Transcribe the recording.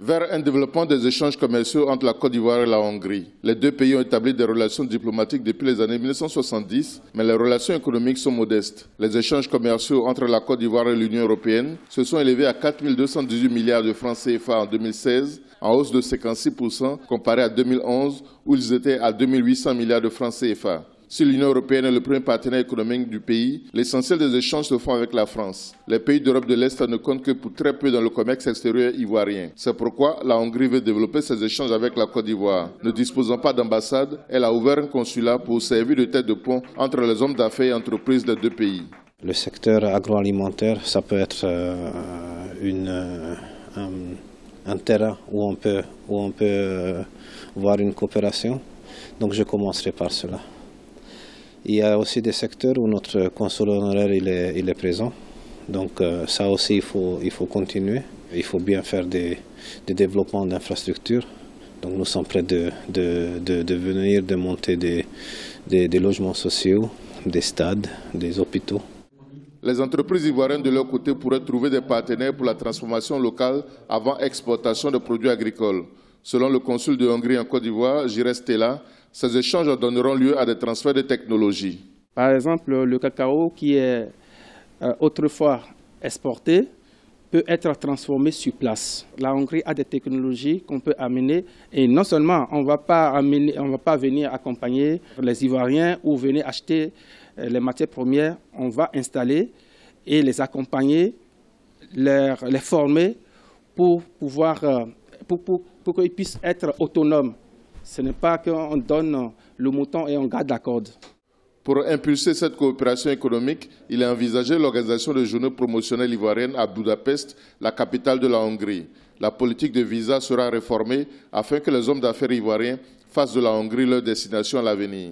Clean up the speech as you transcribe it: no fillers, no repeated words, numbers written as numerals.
Vers un développement des échanges commerciaux entre la Côte d'Ivoire et la Hongrie. Les deux pays ont établi des relations diplomatiques depuis les années 1970, mais les relations économiques sont modestes. Les échanges commerciaux entre la Côte d'Ivoire et l'Union européenne se sont élevés à 4 218 milliards de francs CFA en 2016, en hausse de 56% comparé à 2011 où ils étaient à 2 800 milliards de francs CFA. Si l'Union européenne est le premier partenaire économique du pays, l'essentiel des échanges se font avec la France. Les pays d'Europe de l'Est ne comptent que pour très peu dans le commerce extérieur ivoirien. C'est pourquoi la Hongrie veut développer ses échanges avec la Côte d'Ivoire. Ne disposant pas d'ambassade, elle a ouvert un consulat pour servir de tête de pont entre les hommes d'affaires et entreprises des deux pays. Le secteur agroalimentaire, ça peut être un terrain où on peut voir une coopération. Donc je commencerai par cela. Il y a aussi des secteurs où notre consul honoraire il est présent. Donc ça aussi, il faut continuer. Il faut bien faire des développements d'infrastructures. Donc nous sommes prêts de venir, de monter des logements sociaux, des stades, des hôpitaux. Les entreprises ivoiriennes de leur côté pourraient trouver des partenaires pour la transformation locale avant exportation de produits agricoles. Selon le consul de Hongrie en Côte d'Ivoire, Jires Stella, ces échanges donneront lieu à des transferts de technologies. Par exemple, le cacao qui est autrefois exporté peut être transformé sur place. La Hongrie a des technologies qu'on peut amener et non seulement on ne va pas venir accompagner les Ivoiriens ou venir acheter les matières premières, on va installer et les accompagner, les former pour qu'ils puissent être autonomes. Ce n'est pas qu'on donne le mouton et on garde la corde. Pour impulser cette coopération économique, il est envisagé l'organisation de journées promotionnelles ivoiriennes à Budapest, la capitale de la Hongrie. La politique de visa sera réformée afin que les hommes d'affaires ivoiriens fassent de la Hongrie leur destination à l'avenir.